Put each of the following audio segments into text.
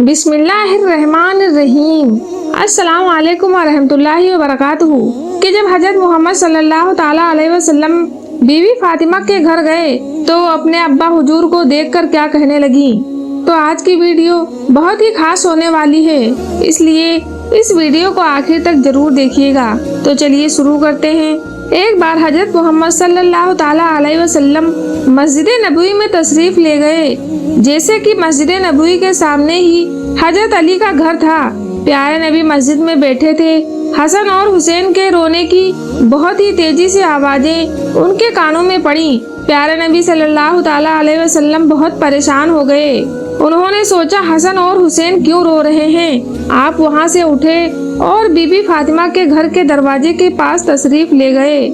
بسم اللہ الرحمن الرحیم۔ السلام علیکم ورحمۃ اللہ وبرکاتہ۔ کہ جب حضرت محمد صلی اللہ تعالیٰ علیہ وسلم بیوی فاطمہ کے گھر گئے تو اپنے ابا حضور کو دیکھ کر کیا کہنے لگی، تو آج کی ویڈیو بہت ہی خاص ہونے والی ہے، اس لیے اس ویڈیو کو آخر تک ضرور دیکھیے گا۔ تو چلیے شروع کرتے ہیں۔ ایک بار حضرت محمد صلی اللہ تعالیٰ علیہ وسلم مسجد نبوی میں تشریف لے گئے۔ جیسے کہ مسجد نبوی کے سامنے ہی حضرت علی کا گھر تھا۔ پیارے نبی مسجد میں بیٹھے تھے۔ حسن اور حسین کے رونے کی بہت ہی تیزی سے آوازیں ان کے کانوں میں پڑیں۔ پیارے نبی صلی اللہ تعالیٰ علیہ وسلم بہت پریشان ہو گئے۔ انہوں نے سوچا حسن اور حسین کیوں رو رہے ہیں۔ آپ وہاں سے اٹھے اور بی بی فاطمہ کے گھر کے دروازے کے پاس تشریف لے گئے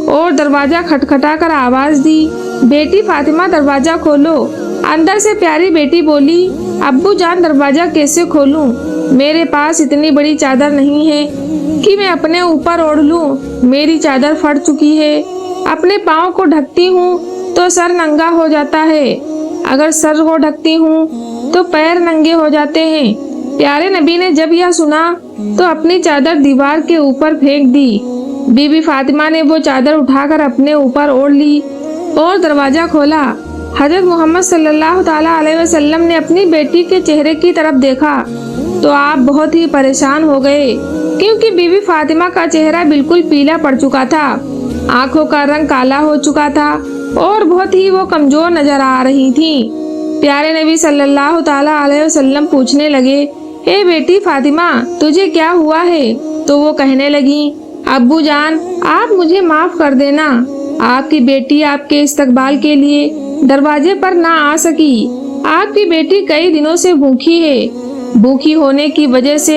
اور دروازہ کھٹکھٹا کر آواز دی، بیٹی فاطمہ دروازہ کھولو۔ اندر سے پیاری بیٹی بولی، ابو جان دروازہ کیسے کھولوں؟ میرے پاس اتنی بڑی چادر نہیں ہے کہ میں اپنے اوپر اوڑھ لوں، میری چادر پھٹ چکی ہے۔ اپنے پاؤں کو ڈھکتی ہوں تو سر ننگا ہو جاتا ہے، اگر سر کو ڈھکتی ہوں تو پیر ننگے ہو جاتے ہیں۔ پیارے نبی نے جب یہ سنا تو اپنی چادر دیوار کے اوپر پھینک دی۔ بی بی فاطمہ نے وہ چادر اٹھا کر اپنے اوپر اوڑھ لی اور دروازہ کھولا۔ حضرت محمد صلی اللہ تعالیٰ علیہ وسلم نے اپنی بیٹی کے چہرے کی طرف دیکھا تو آپ بہت ہی پریشان ہو گئے، کیونکہ بی بی فاطمہ کا چہرہ بالکل پیلا پڑ چکا تھا، آنکھوں کا رنگ کالا ہو چکا تھا اور بہت ہی وہ کمزور نظر آ رہی تھیں۔ پیارے نبی صلی اللہ تعالیٰ علیہ وسلم پوچھنے لگے، اے بیٹی فاطمہ تجھے کیا ہوا ہے؟ تو وہ کہنے لگی، ابو جان آپ مجھے معاف کر دینا، آپ کی بیٹی آپ کے استقبال کے لیے دروازے پر نہ آ سکی۔ آپ کی بیٹی کئی دنوں سے بھوکی ہے، بھوکی ہونے کی وجہ سے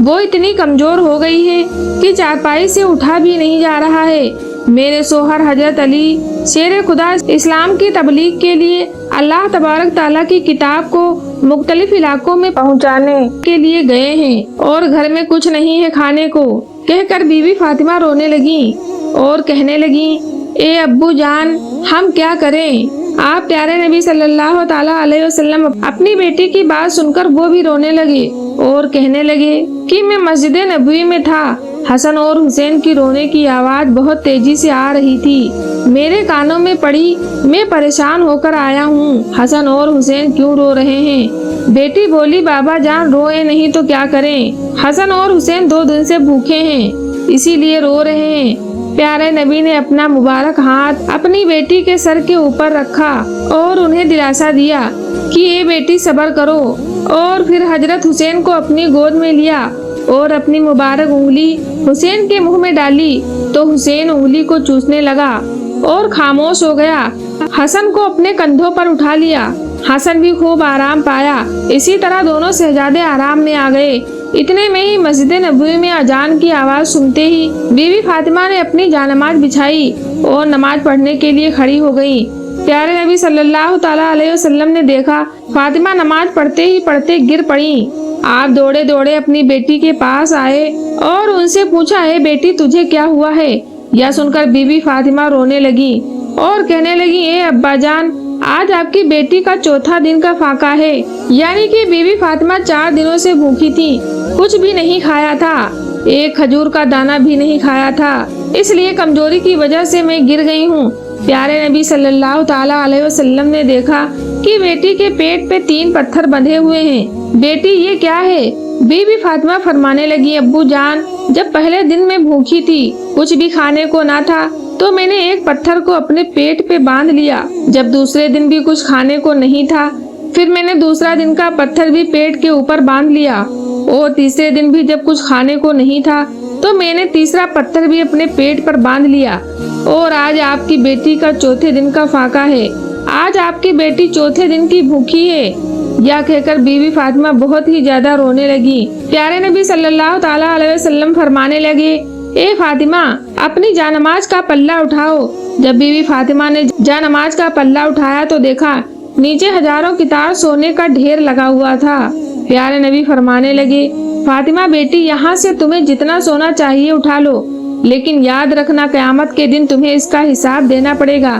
وہ اتنی کمزور ہو گئی ہے کہ چارپائی سے اٹھا بھی نہیں جا رہا ہے۔ میرے شوہر حضرت علی شیر خدا اسلام کی تبلیغ کے لیے اللہ تبارک تعالیٰ کی کتاب کو مختلف علاقوں میں پہنچانے کے لیے گئے ہیں اور گھر میں کچھ نہیں ہے کھانے کو، کہہ کر بی بی فاطمہ رونے لگی اور کہنے لگی، اے ابو جان ہم کیا کریں؟ آپ پیارے نبی صلی اللہ تعالیٰ علیہ وسلم اپنی بیٹی کی بات سن کر وہ بھی رونے لگے اور کہنے لگے کہ میں مسجد نبوی میں تھا، حسن اور حسین کی رونے کی آواز بہت تیزی سے آ رہی تھی، میرے کانوں میں پڑی، میں پریشان ہو کر آیا ہوں، حسن اور حسین کیوں رو رہے ہیں؟ بیٹی بولی، بابا جان روئے نہیں تو کیا کریں، حسن اور حسین 2 دن سے بھوکے ہیں اسی لیے رو رہے ہیں۔ پیارے نبی نے اپنا مبارک ہاتھ اپنی بیٹی کے سر کے اوپر رکھا اور انہیں دلاسا دیا کہ اے بیٹی صبر کرو، اور پھر حضرت حسین کو اپنی گود میں لیا اور اپنی مبارک انگلی حسین کے منہ میں ڈالی تو حسین انگلی کو چوسنے لگا اور خاموش ہو گیا۔ حسن کو اپنے کندھوں پر اٹھا لیا، حسن بھی خوب آرام پایا۔ اسی طرح دونوں شہزادے آرام میں آ گئے۔ اتنے میں ہی مسجد نبوی میں اذان کی آواز سنتے ہی بی بی فاطمہ نے اپنی جانماز بچھائی اور نماز پڑھنے کے لیے کھڑی ہو گئی۔ پیارے نبی صلی اللہ تعالیٰ علیہ وسلم نے دیکھا فاطمہ نماز پڑھتے ہی پڑھتے گر پڑیں۔ آپ دوڑے دوڑے اپنی بیٹی کے پاس آئے اور ان سے پوچھا، ہے بیٹی تجھے کیا ہوا ہے؟ یہ سن کر بی بی فاطمہ رونے لگی اور کہنے لگی، اے ابا جان آج آپ کی بیٹی کا 4تھا دن کا فاقہ ہے، یعنی کہ بی بی فاطمہ 4 دنوں سے بھوکی تھی، کچھ بھی نہیں کھایا تھا، ایک کھجور کا دانہ بھی نہیں کھایا تھا، اس لیے کمزوری کی وجہ سے میں گر گئی ہوں۔ پیارے نبی صلی اللہ تعالیٰ علیہ وسلم نے دیکھا کہ بیٹی کے پیٹ پہ 3 پتھر بندھے ہوئے ہیں۔ بیٹی یہ کیا ہے؟ بی بی فاطمہ فرمانے لگی، ابو جان جب پہلے دن میں بھوکی تھی، کچھ بھی کھانے کو نہ تھا تو میں نے ایک پتھر کو اپنے پیٹ پہ باندھ لیا، جب دوسرے دن بھی کچھ کھانے کو نہیں تھا پھر میں نے دوسرا دن کا پتھر بھی پیٹ کے اوپر باندھ لیا، اور تیسرے دن بھی جب کچھ کھانے کو نہیں تھا تو میں نے تیسرا پتھر بھی اپنے پیٹ پر باندھ لیا، اور آج آپ کی بیٹی کا 4تھے دن کا فاقہ ہے، آج آپ کی بیٹی 4تھے دن کی بھوکی ہے۔ یا کہہ کر بی بی فاطمہ بہت ہی زیادہ رونے لگی۔ پیارے نبی صلی اللہ تعالیٰ علیہ وسلم فرمانے لگے، اے فاطمہ اپنی جانماز کا پلہ اٹھاؤ۔ جب بی بی فاطمہ نے جانماز کا پلہ اٹھایا تو دیکھا نیچے ہزاروں قطار سونے کا ڈھیر لگا ہوا تھا۔ پیارے نبی فرمانے لگے، فاطمہ بیٹی یہاں سے تمہیں جتنا سونا چاہیے اٹھا لو، لیکن یاد رکھنا قیامت کے دن تمہیں اس کا حساب دینا پڑے گا۔